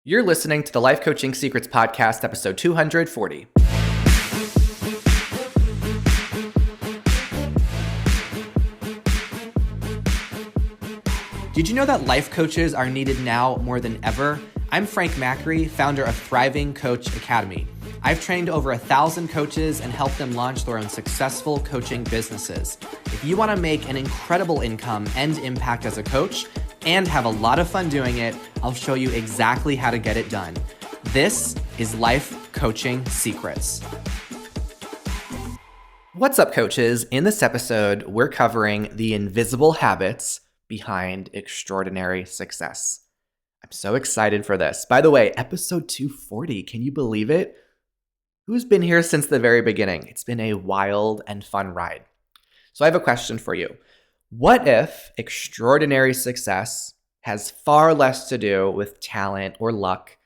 You're listening to the Life Coaching Secrets Podcast, episode 240. Did you know that life coaches are needed now more than ever? I'm Frank Macri, founder of Thriving Coach Academy. I've trained over 1,000 coaches and helped them launch their own successful coaching businesses. If you want to make an incredible income and impact as a coach and have a lot of fun doing it, I'll show you exactly how to get it done. This is Life Coaching Secrets. What's up, coaches? In this episode, we're covering the invisible habits behind extraordinary success. I'm so excited for this. By the way, episode 240, can you believe it? Who's been here since the very beginning? It's been a wild and fun ride. So I have a question for you. What if extraordinary success has far less to do with talent or luck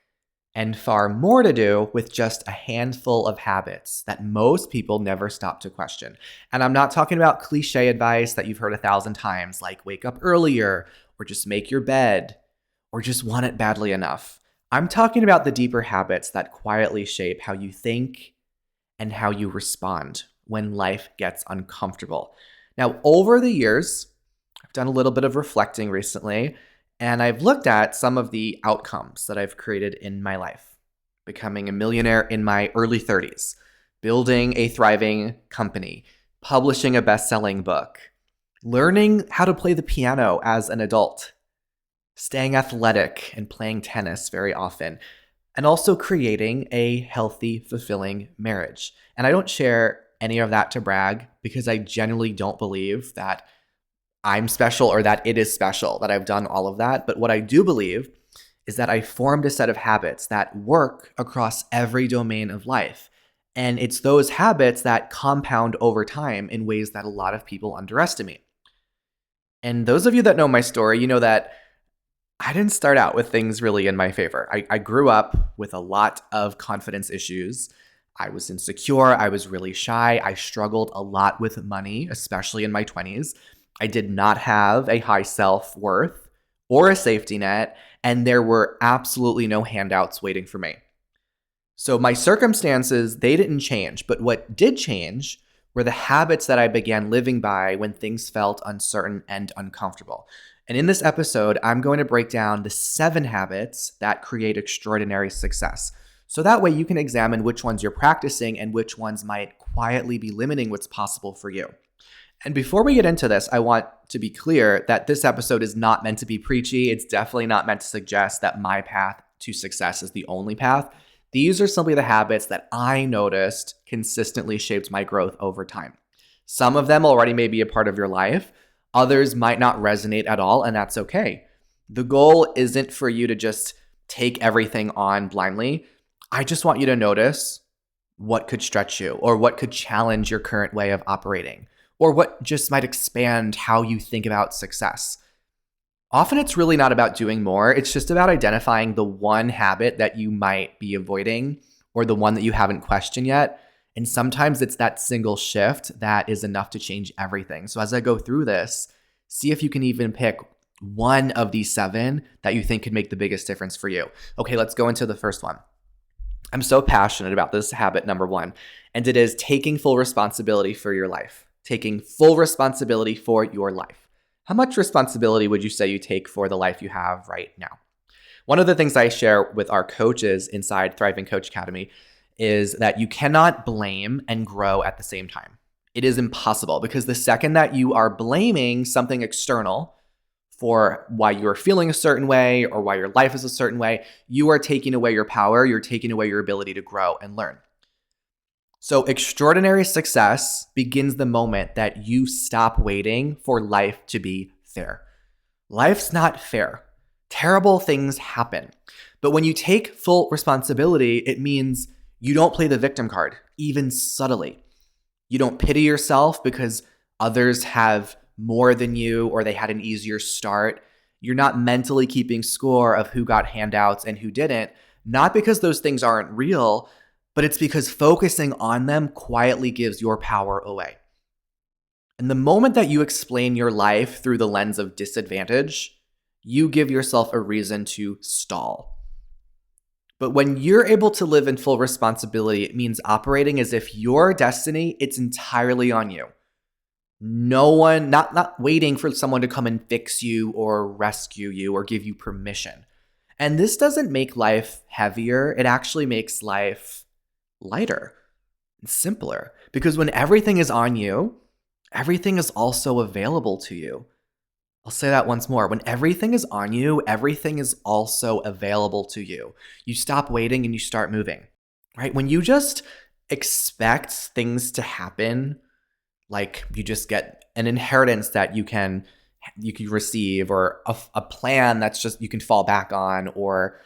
and far more to do with just a handful of habits that most people never stop to question? And I'm not talking about cliche advice that you've heard 1,000 times, like wake up earlier or just make your bed or just want it badly enough. I'm talking about the deeper habits that quietly shape how you think and how you respond when life gets uncomfortable. Now, over the years, I've done a little bit of reflecting recently, and I've looked at some of the outcomes that I've created in my life. Becoming a millionaire in my early 30s, building a thriving company, publishing a best-selling book, learning how to play the piano as an adult, staying athletic and playing tennis very often, and also creating a healthy, fulfilling marriage. And I don't share any of that to brag because I genuinely don't believe that I'm special or that it is special that I've done all of that. But what I do believe is that I formed a set of habits that work across every domain of life. And it's those habits that compound over time in ways that a lot of people underestimate. And those of you that know my story, you know that I didn't start out with things really in my favor. I grew up with a lot of confidence issues. I was insecure. I was really shy. I struggled a lot with money, especially in my 20s. I did not have a high self-worth or a safety net, and there were absolutely no handouts waiting for me. So my circumstances, they didn't change, but what did change were the habits that I began living by when things felt uncertain and uncomfortable. And in this episode, I'm going to break down the 7 habits that create extraordinary success. So that way you can examine which ones you're practicing and which ones might quietly be limiting what's possible for you. And before we get into this, I want to be clear that this episode is not meant to be preachy. It's definitely not meant to suggest that my path to success is the only path. These are simply the habits that I noticed consistently shaped my growth over time. Some of them already may be a part of your life. Others might not resonate at all, and that's okay. The goal isn't for you to just take everything on blindly. I just want you to notice what could stretch you or what could challenge your current way of operating or what just might expand how you think about success. Often it's really not about doing more. It's just about identifying the one habit that you might be avoiding or the one that you haven't questioned yet. And sometimes it's that single shift that is enough to change everything. So as I go through this, see if you can even pick one of these 7 that you think could make the biggest difference for you. Okay, let's go into the first one. I'm so passionate about this habit, number 1, and it is taking full responsibility for your life. Taking full responsibility for your life. How much responsibility would you say you take for the life you have right now? One of the things I share with our coaches inside Thriving Coach Academy is that you cannot blame and grow at the same time. It is impossible because the second that you are blaming something external for why you're feeling a certain way or why your life is a certain way, you are taking away your power, you're taking away your ability to grow and learn. So extraordinary success begins the moment that you stop waiting for life to be fair. Life's not fair. Terrible things happen. But when you take full responsibility, it means you don't play the victim card, even subtly. You don't pity yourself because others have more than you or they had an easier start. You're not mentally keeping score of who got handouts and who didn't, not because those things aren't real, but it's because focusing on them quietly gives your power away. And the moment that you explain your life through the lens of disadvantage, you give yourself a reason to stall. But when you're able to live in full responsibility, it means operating as if your destiny, it's entirely on you. No one, not waiting for someone to come and fix you or rescue you or give you permission. And this doesn't make life heavier. It actually makes life lighter and simpler. Because when everything is on you, everything is also available to you. I'll say that once more. When everything is on you, everything is also available to you. You stop waiting and you start moving, right? When you just expect things to happen, like you just get an inheritance that you can receive, or a plan that's just you can fall back on, or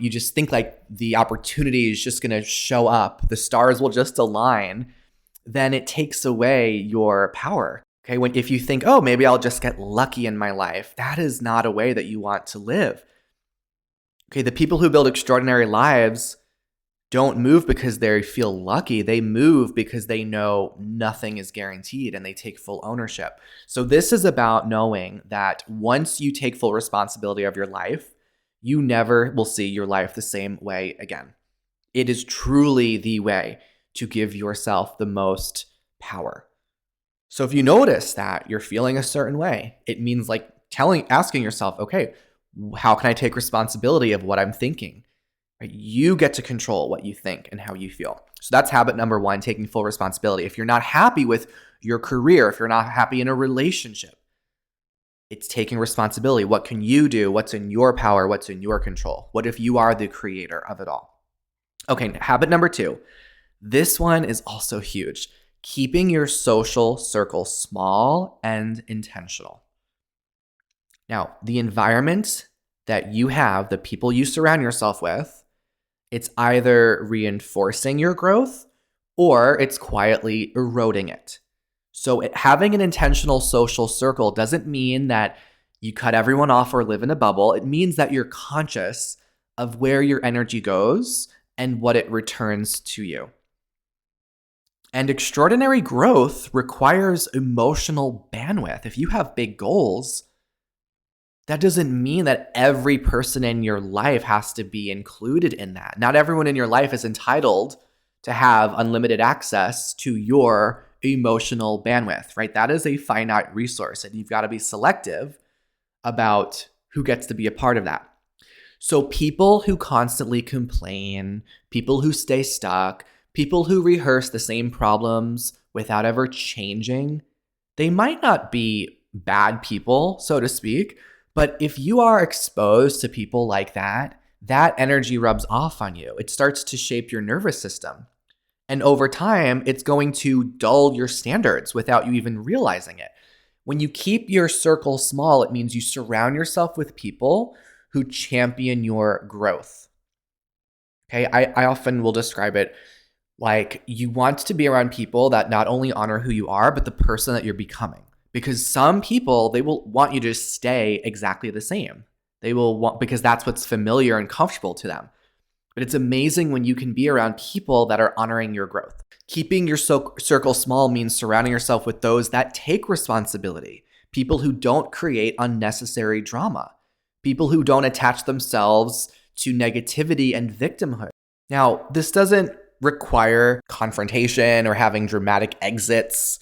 you just think like the opportunity is just going to show up, the stars will just align, then it takes away your power. Okay, if you think, oh, maybe I'll just get lucky in my life, that is not a way that you want to live. Okay, the people who build extraordinary lives don't move because they feel lucky. They move because they know nothing is guaranteed and they take full ownership. So this is about knowing that once you take full responsibility of your life, you never will see your life the same way again. It is truly the way to give yourself the most power. So if you notice that you're feeling a certain way, it means like asking yourself, okay, how can I take responsibility of what I'm thinking? Right? You get to control what you think and how you feel. So that's habit number 1, taking full responsibility. If you're not happy with your career, if you're not happy in a relationship, it's taking responsibility. What can you do? What's in your power? What's in your control? What if you are the creator of it all? Okay, habit number 2. This one is also huge. Keeping your social circle small and intentional. Now, the environment that you have, the people you surround yourself with, it's either reinforcing your growth or it's quietly eroding it. So having an intentional social circle doesn't mean that you cut everyone off or live in a bubble. It means that you're conscious of where your energy goes and what it returns to you. And extraordinary growth requires emotional bandwidth. If you have big goals, that doesn't mean that every person in your life has to be included in that. Not everyone in your life is entitled to have unlimited access to your emotional bandwidth, right? That is a finite resource, and you've got to be selective about who gets to be a part of that. So people who constantly complain, people who stay stuck, people who rehearse the same problems without ever changing, they might not be bad people, so to speak, but if you are exposed to people like that, that energy rubs off on you. It starts to shape your nervous system. And over time, it's going to dull your standards without you even realizing it. When you keep your circle small, it means you surround yourself with people who champion your growth. Okay, I often will describe it like you want to be around people that not only honor who you are, but the person that you're becoming. Because some people, they will want you to stay exactly the same. They will want, because that's what's familiar and comfortable to them. But it's amazing when you can be around people that are honoring your growth. Keeping your circle small means surrounding yourself with those that take responsibility, people who don't create unnecessary drama, people who don't attach themselves to negativity and victimhood. Now, this doesn't require confrontation or having dramatic exits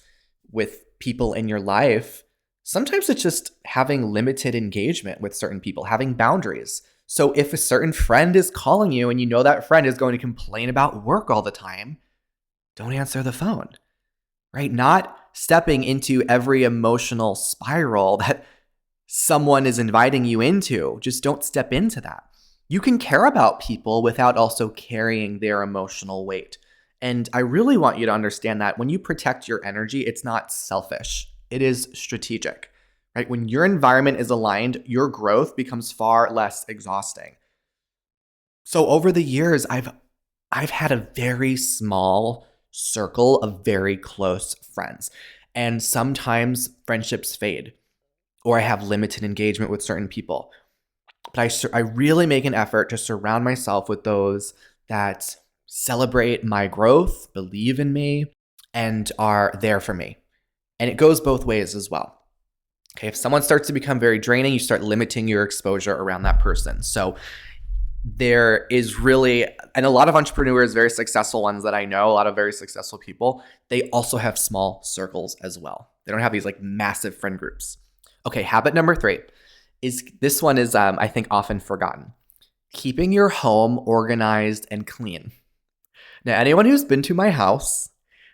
with people in your life. Sometimes it's just having limited engagement with certain people, having boundaries. So if a certain friend is calling you and you know that friend is going to complain about work all the time, don't answer the phone, right? Not stepping into every emotional spiral that someone is inviting you into. Just don't step into that. You can care about people without also carrying their emotional weight. And I really want you to understand that when you protect your energy, it's not selfish. It is strategic, right? When your environment is aligned, your growth becomes far less exhausting. So over the years, I've had a very small circle of very close friends. And sometimes friendships fade, or I have limited engagement with certain people. But I really make an effort to surround myself with those that celebrate my growth, believe in me, and are there for me. And it goes both ways as well. Okay, if someone starts to become very draining, you start limiting your exposure around that person. So there is really, and a lot of entrepreneurs, very successful ones that I know, a lot of very successful people, they also have small circles as well. They don't have these like massive friend groups. Okay, habit number 3 is this one is, I think, often forgotten. Keeping your home organized and clean. Now, anyone who's been to my house,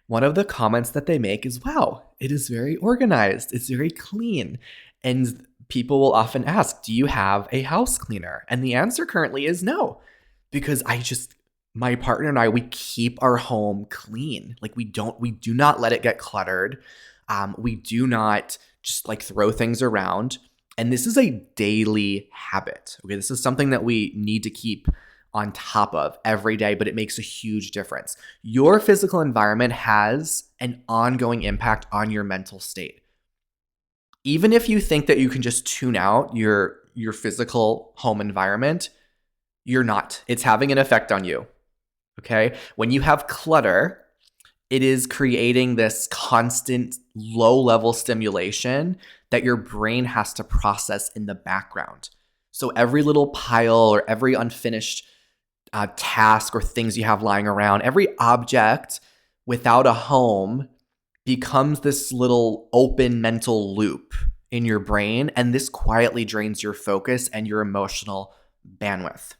one of the comments that they make is, wow, it is very organized. It's very clean. And people will often ask, do you have a house cleaner? And the answer currently is no, because my partner and I, we keep our home clean. Like we do not let it get cluttered. We do not just like throw things around. And this is a daily habit. Okay. This is something that we need to keep on top of every day, but it makes a huge difference. Your physical environment has an ongoing impact on your mental state. Even if you think that you can just tune out your physical home environment, you're not. It's having an effect on you. Okay? When you have clutter, it is creating this constant low-level stimulation that your brain has to process in the background. So every little pile or every unfinished task or things you have lying around, every object without a home becomes this little open mental loop in your brain, and this quietly drains your focus and your emotional bandwidth.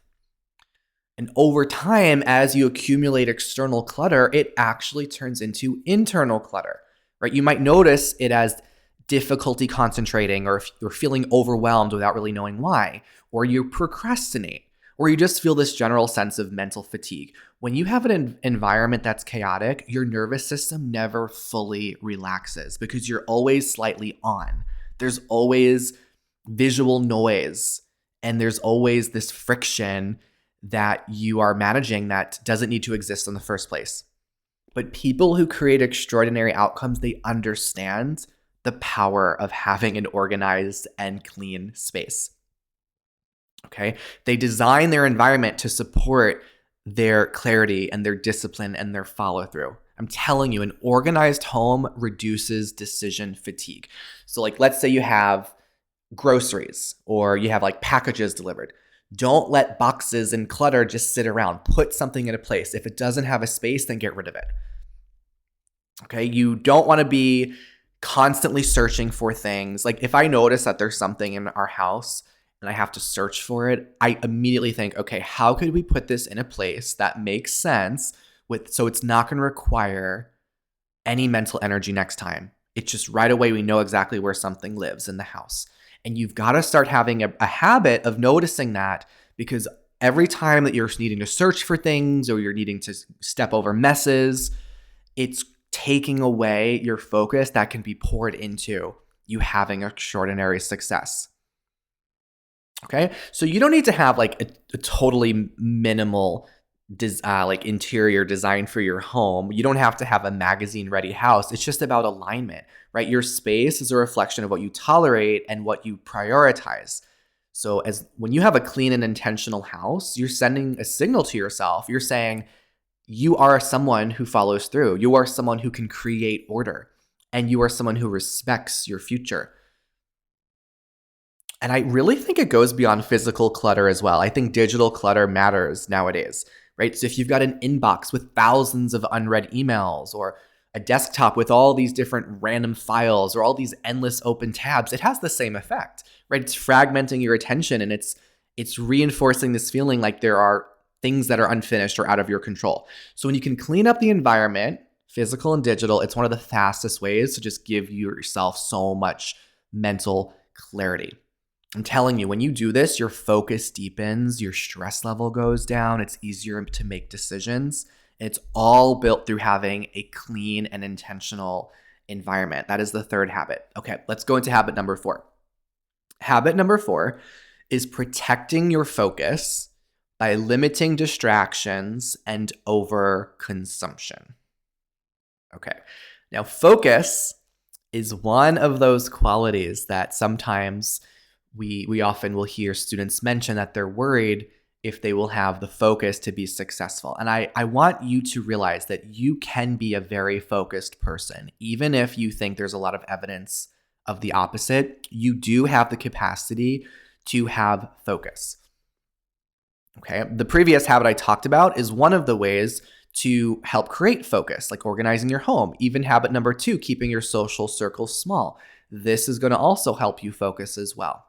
And over time, as you accumulate external clutter, it actually turns into internal clutter, right? You might notice it as difficulty concentrating, or if you're feeling overwhelmed without really knowing why, or you procrastinate, or you just feel this general sense of mental fatigue. When you have an environment that's chaotic, your nervous system never fully relaxes because you're always slightly on. There's always visual noise, and there's always this friction that you are managing that doesn't need to exist in the first place. But people who create extraordinary outcomes, they understand the power of having an organized and clean space. Okay? They design their environment to support their clarity and their discipline and their follow through. I'm telling you, an organized home reduces decision fatigue. So like, let's say you have groceries or you have like packages delivered. Don't let boxes and clutter just sit around. Put something in a place. If it doesn't have a space, then get rid of it. Okay? You don't want to be constantly searching for things. Like if I notice that there's something in our house and I have to search for it, I immediately think, okay, how could we put this in a place that makes sense so it's not going to require any mental energy next time. It's just right away we know exactly where something lives in the house. And you've got to start having a habit of noticing that, because every time that you're needing to search for things or you're needing to step over messes, it's taking away your focus that can be poured into you having extraordinary success. Okay, so you don't need to have like a totally minimal like interior design for your home. You don't have to have a magazine-ready house. It's just about alignment, right? Your space is a reflection of what you tolerate and what you prioritize. So when you have a clean and intentional house, you're sending a signal to yourself. You're saying you are someone who follows through. You are someone who can create order, and you are someone who respects your future. And I really think it goes beyond physical clutter as well. I think digital clutter matters nowadays, right? So if you've got an inbox with thousands of unread emails, or a desktop with all these different random files, or all these endless open tabs, it has the same effect, right? It's fragmenting your attention, and it's reinforcing this feeling like there are things that are unfinished or out of your control. So when you can clean up the environment, physical and digital, it's one of the fastest ways to just give yourself so much mental clarity. I'm telling you, when you do this, your focus deepens, your stress level goes down, it's easier to make decisions. And it's all built through having a clean and intentional environment. That is the third habit. Okay, let's go into habit number 4. Habit number 4 is protecting your focus by limiting distractions and overconsumption. Okay, now focus is one of those qualities that sometimes we often will hear students mention that they're worried if they will have the focus to be successful. And I want you to realize that you can be a very focused person. Even if you think there's a lot of evidence of the opposite, you do have the capacity to have focus. Okay. The previous habit I talked about is one of the ways to help create focus, like organizing your home. Even habit number 2, keeping your social circle small. This is going to also help you focus as well.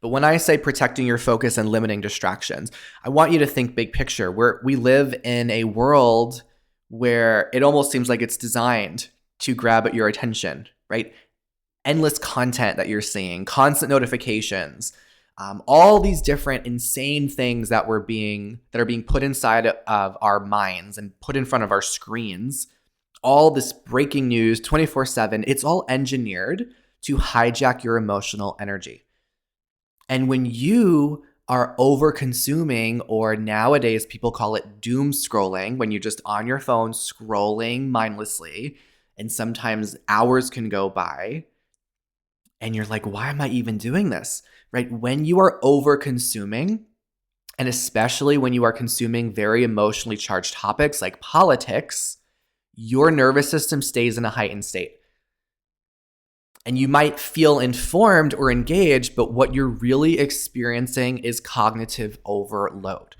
But when I say protecting your focus and limiting distractions, I want you to think big picture. We live in a world where it almost seems like it's designed to grab at your attention, right? Endless content that you're seeing, constant notifications, all these different insane things that are being put inside of our minds and put in front of our screens. All this breaking news 24/7, it's all engineered to hijack your emotional energy. And when you are over consuming, or nowadays people call it doom scrolling, when you're just on your phone scrolling mindlessly, and sometimes hours can go by, and you're like, why am I even doing this? Right? When you are over consuming, and especially when you are consuming very emotionally charged topics like politics, your nervous system stays in a heightened state. And you might feel informed or engaged, but what you're really experiencing is cognitive overload.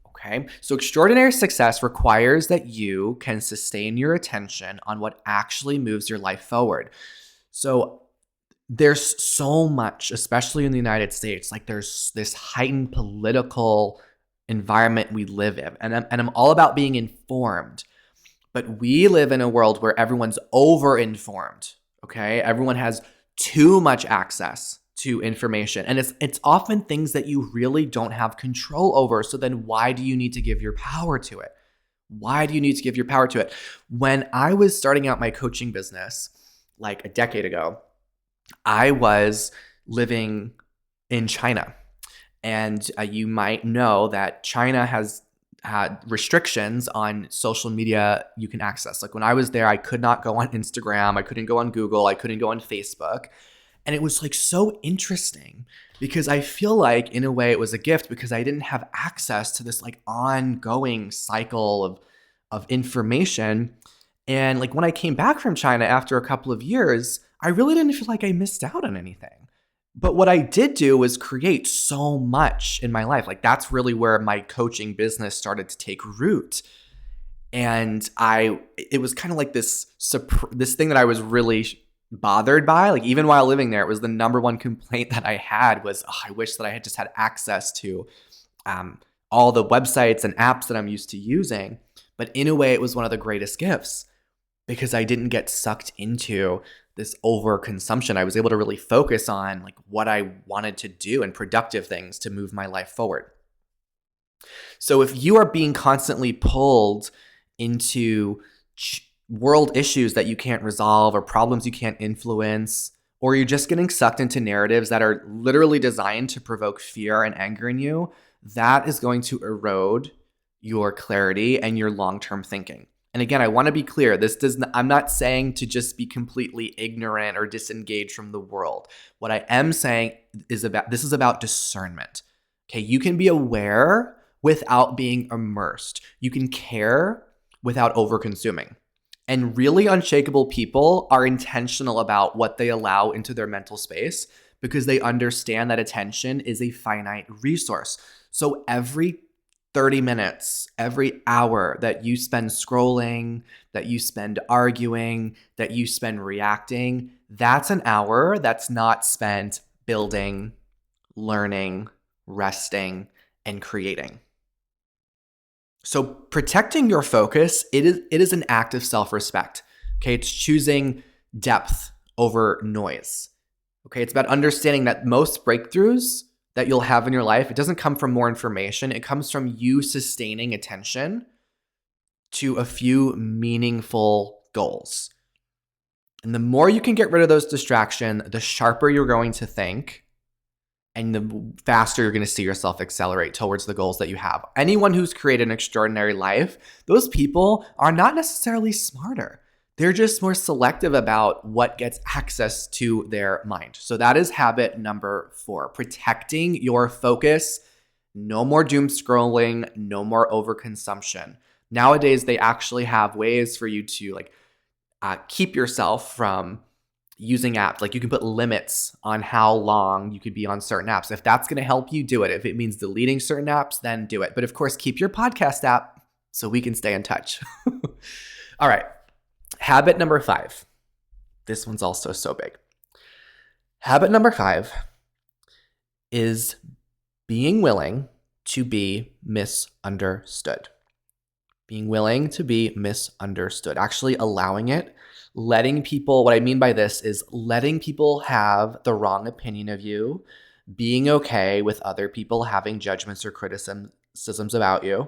Okay? So extraordinary success requires that you can sustain your attention on what actually moves your life forward. So there's so much, especially in the United States, like there's this heightened political environment we live in. And I'm all about being informed. But we live in a world where everyone's over-informed. Okay, everyone has too much access to information, and it's often things that you really don't have control over. So then why do you need to give your power to it? Why do you need to give your power to it? When I was starting out my coaching business like a decade ago, I was living in China. And you might know that China has had restrictions on social media you can access. Like when I was there, I could not go on Instagram, I couldn't go on Google, I couldn't go on Facebook. And it was like so interesting because I feel like in a way it was a gift because I didn't have access to this like ongoing cycle of information. And like when I came back from China after a couple of years, I really didn't feel like I missed out on anything. But what I did do was create so much in my life. Like that's really where my coaching business started to take root. And it was kind of like this thing that I was really bothered by. Like even while living there, it was the number one complaint that I had was, oh, I wish that I had just had access to all the websites and apps that I'm used to using. But in a way, it was one of the greatest gifts because I didn't get sucked into this overconsumption. I was able to really focus on like what I wanted to do and productive things to move my life forward. So if you are being constantly pulled into world issues that you can't resolve or problems you can't influence, or you're just getting sucked into narratives that are literally designed to provoke fear and anger in you, that is going to erode your clarity and your long-term thinking. And again, I want to be clear. I'm not saying to just be completely ignorant or disengaged from the world. What I am saying is this is about discernment. Okay, you can be aware without being immersed. You can care without over-consuming. And really unshakable people are intentional about what they allow into their mental space because they understand that attention is a finite resource. So every 30 minutes, every hour that you spend scrolling, that you spend arguing, that you spend reacting, that's an hour that's not spent building, learning, resting, and creating. So protecting your focus, it is an act of self-respect. Okay, it's choosing depth over noise. Okay, it's about understanding that most breakthroughs that you'll have in your life, it doesn't come from more information. It comes from you sustaining attention to a few meaningful goals. And the more you can get rid of those distractions, the sharper you're going to think and the faster you're going to see yourself accelerate towards the goals that you have. Anyone who's created an extraordinary life, those people are not necessarily smarter. They're just more selective about what gets access to their mind. So that is habit number 4, protecting your focus. No more doom scrolling, no more overconsumption. Nowadays, they actually have ways for you to keep yourself from using apps. Like you can put limits on how long you could be on certain apps. If that's going to help you, do it. If it means deleting certain apps, then do it. But of course, keep your podcast app so we can stay in touch. All right. Habit number 5. This one's also so big. Habit number 5 is being willing to be misunderstood. Being willing to be misunderstood. Actually allowing it. Letting people, what I mean by this is letting people have the wrong opinion of you, being okay with other people having judgments or criticisms about you,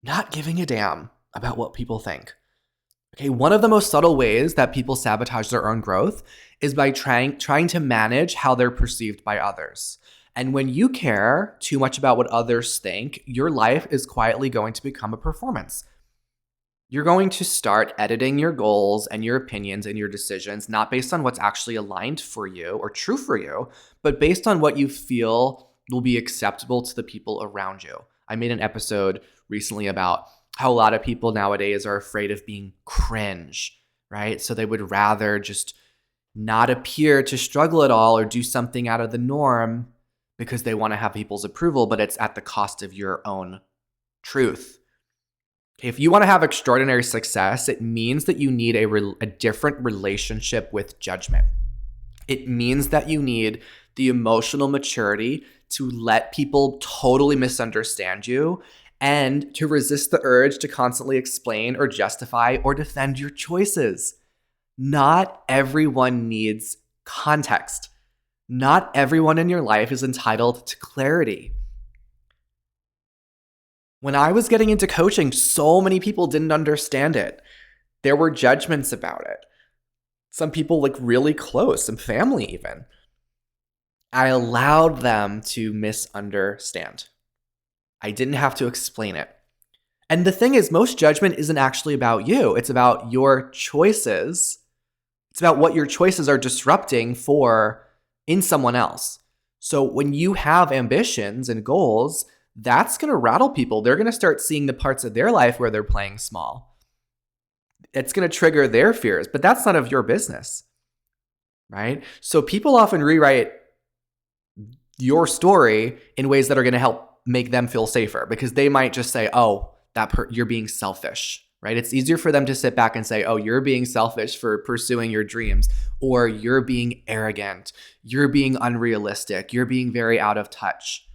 not giving a damn about what people think. Okay, one of the most subtle ways that people sabotage their own growth is by trying to manage how they're perceived by others. And when you care too much about what others think, your life is quietly going to become a performance. You're going to start editing your goals and your opinions and your decisions, not based on what's actually aligned for you or true for you, but based on what you feel will be acceptable to the people around you. I made an episode recently about how a lot of people nowadays are afraid of being cringe, right? So they would rather just not appear to struggle at all or do something out of the norm because they want to have people's approval, but it's at the cost of your own truth. If you want to have extraordinary success, it means that you need a different relationship with judgment. It means that you need the emotional maturity to let people totally misunderstand you and to resist the urge to constantly explain or justify or defend your choices. Not everyone needs context. Not everyone in your life is entitled to clarity. When I was getting into coaching, so many people didn't understand it. There were judgments about it. Some people like really close, some family even. I allowed them to misunderstand. I didn't have to explain it. And the thing is, most judgment isn't actually about you. It's about your choices. It's about what your choices are disrupting in someone else. So when you have ambitions and goals, that's going to rattle people. They're going to start seeing the parts of their life where they're playing small. It's going to trigger their fears, but that's none of your business, right? So people often rewrite your story in ways that are going to help make them feel safer because they might just say, oh, you're being selfish, right? It's easier for them to sit back and say, oh, you're being selfish for pursuing your dreams, or you're being arrogant, you're being unrealistic, you're being very out of touch.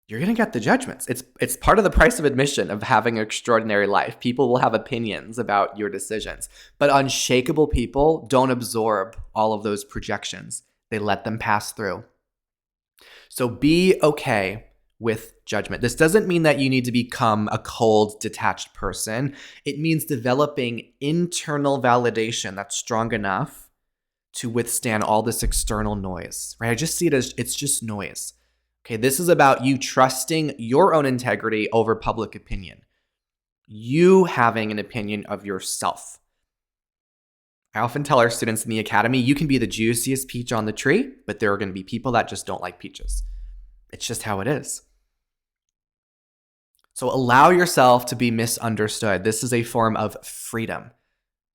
You're going to get the judgments. It's part of the price of admission of having an extraordinary life. People will have opinions about your decisions, but unshakable people don't absorb all of those projections. They let them pass through. So be okay with judgment. This doesn't mean that you need to become a cold, detached person. It means developing internal validation that's strong enough to withstand all this external noise, right? I just see it as it's just noise. Okay, this is about you trusting your own integrity over public opinion. You having an opinion of yourself. I often tell our students in the academy, you can be the juiciest peach on the tree, but there are going to be people that just don't like peaches. It's just how it is. So allow yourself to be misunderstood. This is a form of freedom.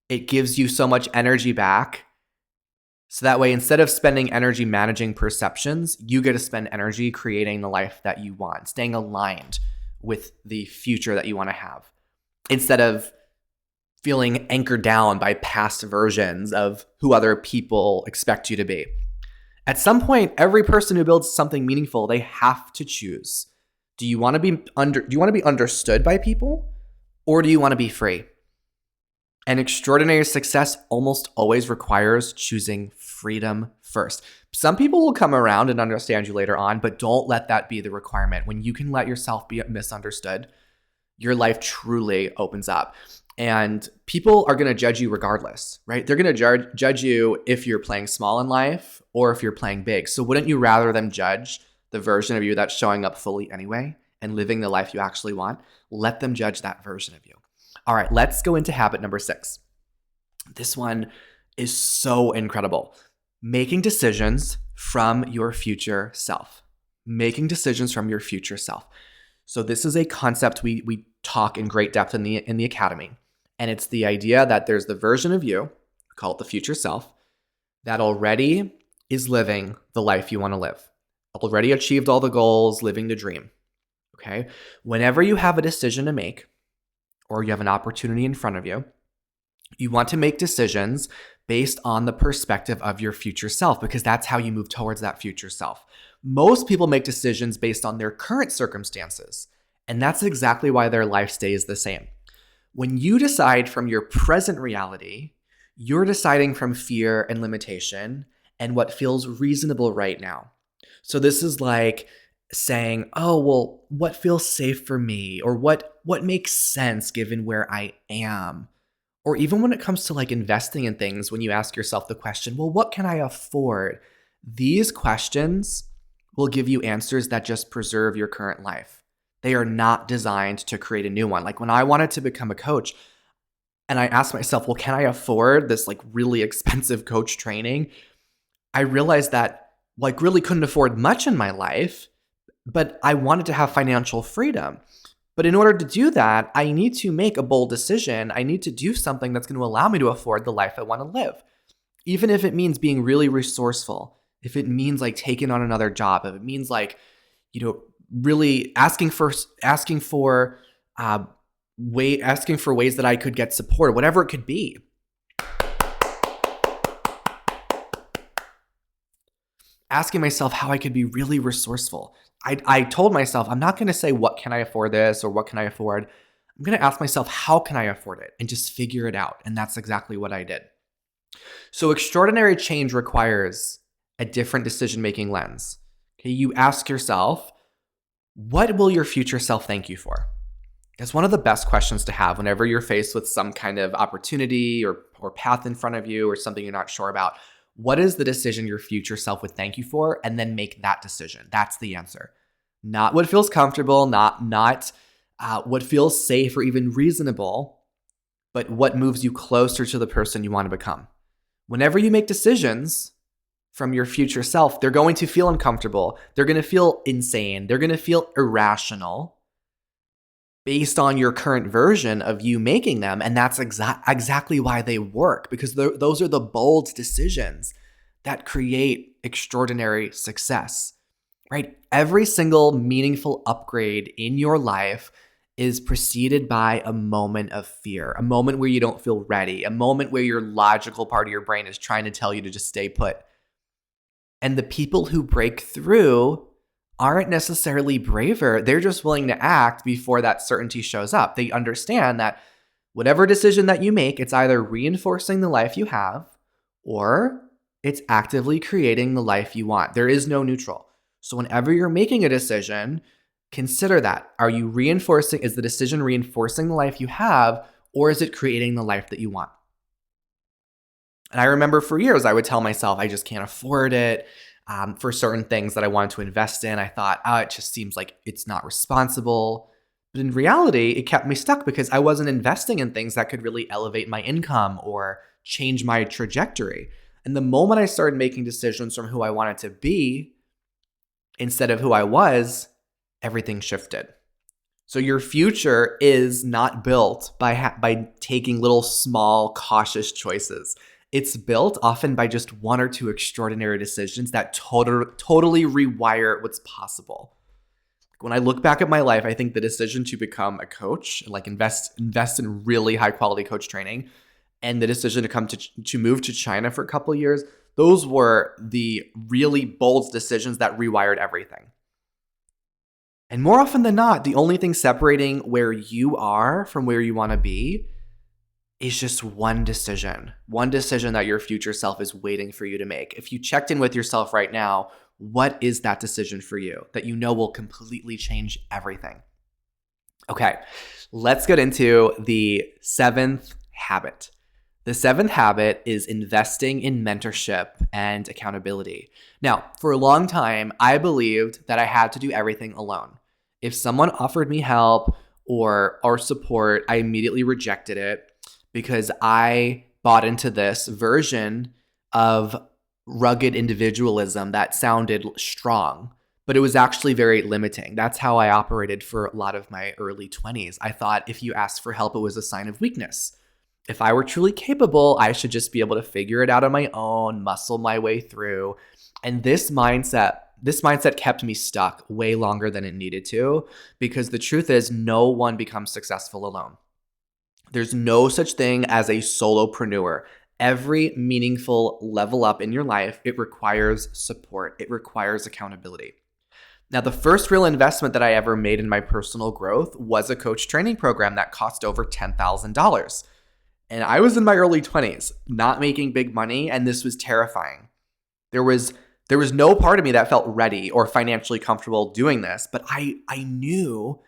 It gives you so much energy back. So that way, instead of spending energy managing perceptions, you get to spend energy creating the life that you want, staying aligned with the future that you want to have, instead of feeling anchored down by past versions of who other people expect you to be. At some point, every person who builds something meaningful, they have to choose. Do you want to be understood by people, or do you want to be free? And extraordinary success almost always requires choosing freedom first. Some people will come around and understand you later on, but don't let that be the requirement. When you can let yourself be misunderstood, your life truly opens up. And people are going to judge you regardless, right? They're going to judge you if you're playing small in life or if you're playing big. So wouldn't you rather them judge the version of you that's showing up fully anyway and living the life you actually want? Let them judge that version of you. All right, let's go into habit number 6. This one is so incredible. Making decisions from your future self. Making decisions from your future self. So this is a concept we talk in great depth in the academy. And it's the idea that there's the version of you call it the future self, that already is living the life you want to live, already achieved all the goals, living the dream. Okay? Whenever you have a decision to make or you have an opportunity in front of you, you want to make decisions based on the perspective of your future self, because that's how you move towards that future self. Most people make decisions based on their current circumstances, and that's exactly why their life stays the same. When you decide from your present reality, you're deciding from fear and limitation and what feels reasonable right now. So this is like saying, oh, well, what feels safe for me? Or what makes sense given where I am? Or even when it comes to like investing in things, when you ask yourself the question, well, what can I afford? These questions will give you answers that just preserve your current life. They are not designed to create a new one. Like when I wanted to become a coach and I asked myself, well, can I afford this like really expensive coach training? I realized that like really couldn't afford much in my life, but I wanted to have financial freedom. But in order to do that, I need to make a bold decision. I need to do something that's going to allow me to afford the life I want to live. Even if it means being really resourceful, if it means like taking on another job, if it means like, really asking for ways that I could get support, whatever it could be. Asking myself how I could be really resourceful. I told myself, I'm not going to say, what can I afford this or what can I afford? I'm going to ask myself, how can I afford it? And just figure it out. And that's exactly what I did. So extraordinary change requires a different decision-making lens. Okay, you ask yourself, what will your future self thank you for? That's one of the best questions to have whenever you're faced with some kind of opportunity or path in front of you or something you're not sure about. What is the decision your future self would thank you for? And then make that decision. That's the answer. Not what feels comfortable, not what feels safe or even reasonable, but what moves you closer to the person you want to become. Whenever you make decisions from your future self, they're going to feel uncomfortable. They're going to feel insane. They're going to feel irrational based on your current version of you making them. And that's exactly why they work, because those are the bold decisions that create extraordinary success, right? Every single meaningful upgrade in your life is preceded by a moment of fear, a moment where you don't feel ready, a moment where your logical part of your brain is trying to tell you to just stay put. And the people who break through aren't necessarily braver. They're just willing to act before that certainty shows up. They understand that whatever decision that you make, it's either reinforcing the life you have or it's actively creating the life you want. There is no neutral. So whenever you're making a decision, consider that. Is the decision reinforcing the life you have, or is it creating the life that you want? And I remember for years, I would tell myself, I just can't afford it. For certain things that I wanted to invest in, I thought, it just seems like it's not responsible. But in reality, it kept me stuck because I wasn't investing in things that could really elevate my income or change my trajectory. And the moment I started making decisions from who I wanted to be instead of who I was, everything shifted. So your future is not built by taking little small cautious choices. It's built often by just one or two extraordinary decisions that totally rewire what's possible. When I look back at my life, I think the decision to become a coach and like invest in really high quality coach training, and the decision to move to China for a couple of years, those were the really bold decisions that rewired everything. And more often than not, the only thing separating where you are from where you want to be is just one decision that your future self is waiting for you to make. If you checked in with yourself right now, what is that decision for you that you know will completely change everything? Okay, let's get into the seventh habit. The seventh habit is investing in mentorship and accountability. Now, for a long time, I believed that I had to do everything alone. If someone offered me help or support, I immediately rejected it because I bought into this version of rugged individualism that sounded strong, but it was actually very limiting. That's how I operated for a lot of my early 20s. I thought if you asked for help, it was a sign of weakness. If I were truly capable, I should just be able to figure it out on my own, muscle my way through. And this mindset kept me stuck way longer than it needed to, because the truth is no one becomes successful alone. There's no such thing as a solopreneur. Every meaningful level up in your life, it requires support. It requires accountability. Now, the first real investment that I ever made in my personal growth was a coach training program that cost over $10,000. And I was in my early 20s, not making big money, and this was terrifying. There was no part of me that felt ready or financially comfortable doing this, but I knew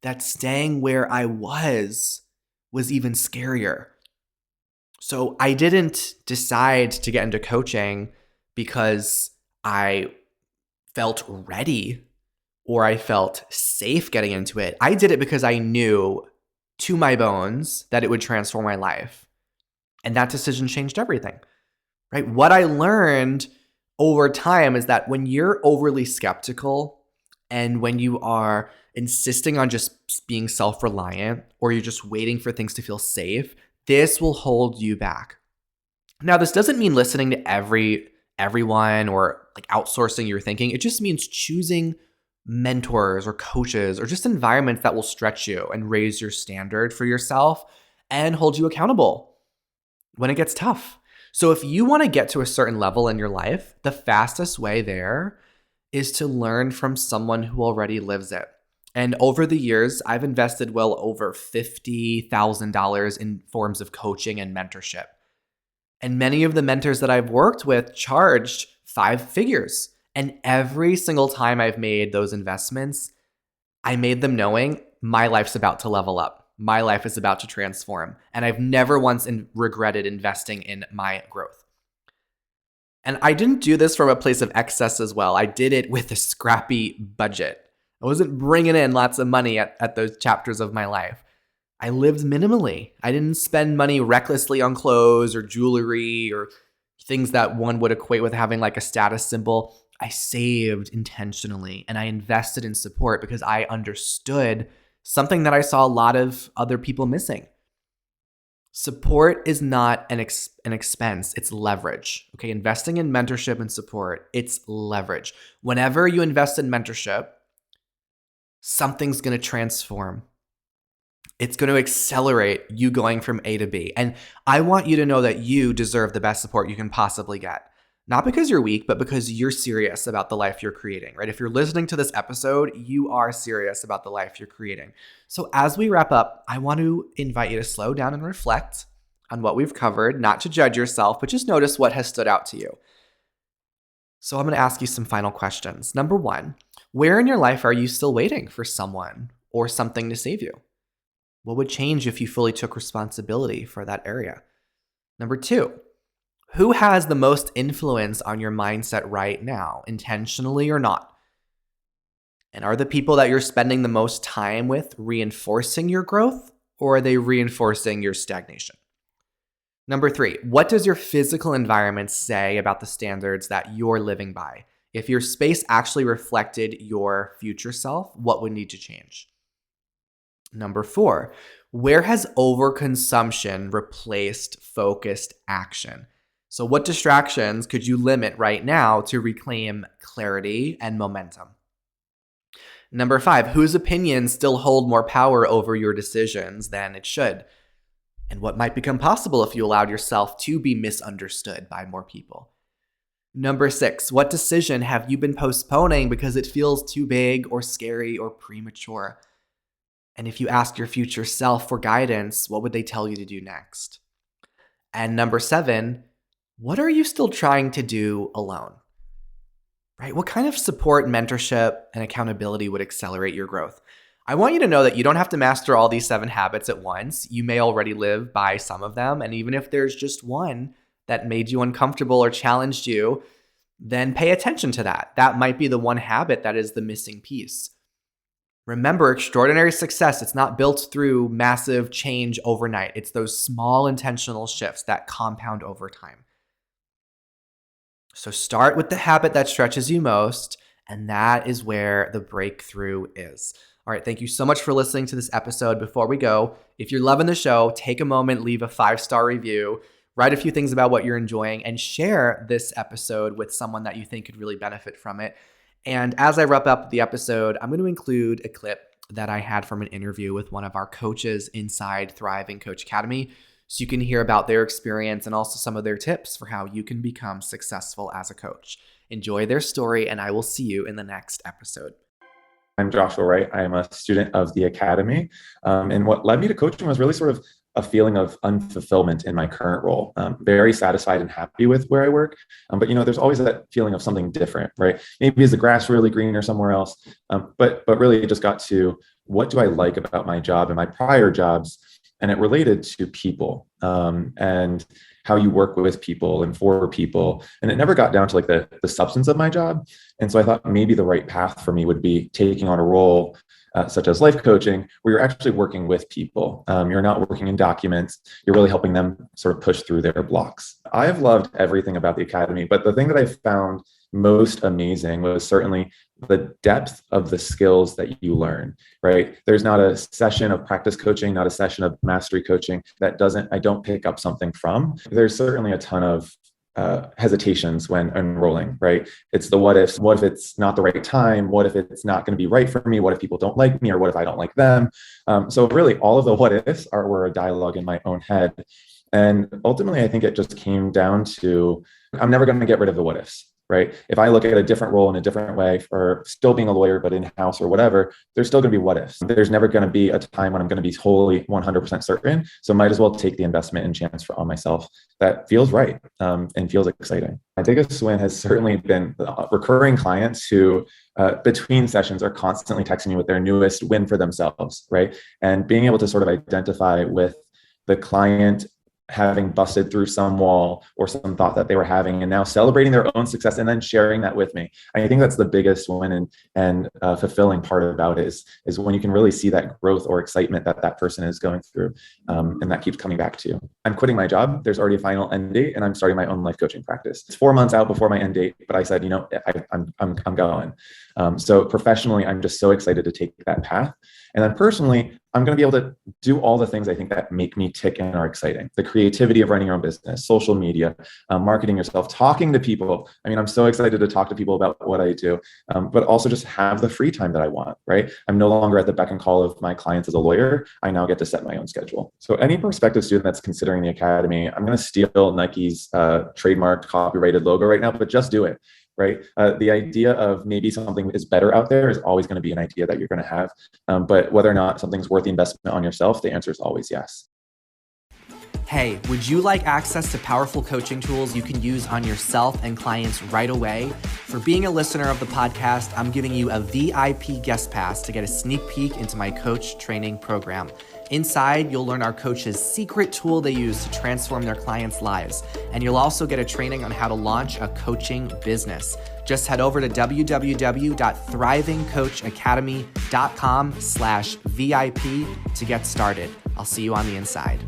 that staying where I was even scarier. So I didn't decide to get into coaching because I felt ready or I felt safe getting into it. I did it because I knew to my bones that it would transform my life. And that decision changed everything, right? What I learned over time is that when you're overly skeptical and when you are insisting on just being self-reliant, or you're just waiting for things to feel safe, this will hold you back. Now, this doesn't mean listening to everyone or like outsourcing your thinking. It just means choosing mentors or coaches or just environments that will stretch you and raise your standard for yourself and hold you accountable when it gets tough. So if you want to get to a certain level in your life, the fastest way there is to learn from someone who already lives it. And over the years, I've invested well over $50,000 in forms of coaching and mentorship. And many of the mentors that I've worked with charged 5 figures. And every single time I've made those investments, I made them knowing my life's about to level up. My life is about to transform. And I've never once regretted investing in my growth. And I didn't do this from a place of excess as well. I did it with a scrappy budget. I wasn't bringing in lots of money at those chapters of my life. I lived minimally. I didn't spend money recklessly on clothes or jewelry or things that one would equate with having like a status symbol. I saved intentionally and I invested in support because I understood something that I saw a lot of other people missing. Support is not an expense, it's leverage. Okay, investing in mentorship and support, it's leverage. Whenever you invest in mentorship, something's going to transform. It's going to accelerate you going from A to B. And I want you to know that you deserve the best support you can possibly get. Not because you're weak, but because you're serious about the life you're creating, right? If you're listening to this episode, you are serious about the life you're creating. So as we wrap up, I want to invite you to slow down and reflect on what we've covered, not to judge yourself, but just notice what has stood out to you. So I'm going to ask you some final questions. Number 1, where in your life are you still waiting for someone or something to save you? What would change if you fully took responsibility for that area? Number 2, who has the most influence on your mindset right now, intentionally or not? And are the people that you're spending the most time with reinforcing your growth, or are they reinforcing your stagnation? Number 3, what does your physical environment say about the standards that you're living by? If your space actually reflected your future self, what would need to change? Number 4, where has overconsumption replaced focused action? So what distractions could you limit right now to reclaim clarity and momentum? Number 5, whose opinions still hold more power over your decisions than it should? And what might become possible if you allowed yourself to be misunderstood by more people? Number 6, what decision have you been postponing because it feels too big or scary or premature? And if you ask your future self for guidance, what would they tell you to do next? And number 7, what are you still trying to do alone? Right? What kind of support, mentorship, and accountability would accelerate your growth? I want you to know that you don't have to master all these 7 habits at once. You may already live by some of them. And even if there's just one that made you uncomfortable or challenged you, then pay attention to that. That might be the one habit that is the missing piece. Remember, extraordinary success, it's not built through massive change overnight. It's those small intentional shifts that compound over time. So start with the habit that stretches you most And that is where the breakthrough is. All right, thank you so much for listening to this episode. Before we go, if you're loving the show, take a moment, leave a 5-star review, write a few things about what you're enjoying, and share this episode with someone that you think could really benefit from it. And as I wrap up the episode, I'm going to include a clip that I had from an interview with one of our coaches inside Thriving Coach Academy, so you can hear about their experience and also some of their tips for how you can become successful as a coach. Enjoy their story, and I will see you in the next episode. I'm Joshua Wright. I am a student of the Academy. And what led me to coaching was really sort of a feeling of unfulfillment in my current role. Very satisfied and happy with where I work. But, there's always that feeling of something different, right? Maybe is the grass really greener somewhere else? But really it just got to, what do I like about my job and my prior jobs? And it related to people and how you work with people and for people. And it never got down to like the substance of my job. And so I thought maybe the right path for me would be taking on a role such as life coaching, where you're actually working with people. You're not working in documents. You're really helping them sort of push through their blocks. I've loved everything about the Academy, but the thing that I found most amazing was certainly the depth of the skills that you learn, right? There's not a session of practice coaching, not a session of mastery coaching that I don't pick up something from. There's certainly a ton of hesitations when enrolling, right? It's the what ifs. What if it's not the right time? What if it's not going to be right for me? What if people don't like me? Or what if I don't like them? So really all of the what ifs were a dialogue in my own head. And ultimately, I think it just came down to, I'm never going to get rid of the what ifs. Right? If I look at a different role in a different way, or still being a lawyer, but in-house or whatever, there's still going to be what ifs. There's never going to be a time when I'm going to be wholly 100% certain. So might as well take the investment and chance on myself that feels right and feels exciting. My biggest win has certainly been recurring clients who between sessions are constantly texting me with their newest win for themselves, right? And being able to sort of identify with the client having busted through some wall or some thought that they were having, and now celebrating their own success and then sharing that with me. I think that's the biggest win and fulfilling part about it is when you can really see that growth or excitement that person is going through, and that keeps coming back to you. I'm quitting my job. There's already a final end date, and I'm starting my own life coaching practice. It's 4 months out before my end date, but I said, I'm going. So professionally, I'm just so excited to take that path. And then personally, I'm going to be able to do all the things I think that make me tick and are exciting. The creativity of running your own business, social media, marketing yourself, talking to people. I mean, I'm so excited to talk to people about what I do, but also just have the free time that I want, right? I'm no longer at the beck and call of my clients as a lawyer. I now get to set my own schedule. So any prospective student that's considering the Academy, I'm going to steal Nike's trademarked copyrighted logo right now, but just do it. Right? The idea of maybe something is better out there is always going to be an idea that you're going to have. But whether or not something's worth the investment on yourself, the answer is always yes. Hey, would you like access to powerful coaching tools you can use on yourself and clients right away? For being a listener of the podcast, I'm giving you a VIP guest pass to get a sneak peek into my coach training program. Inside, you'll learn our coaches' secret tool they use to transform their clients' lives. And you'll also get a training on how to launch a coaching business. Just head over to www.thrivingcoachacademy.com/VIP to get started. I'll see you on the inside.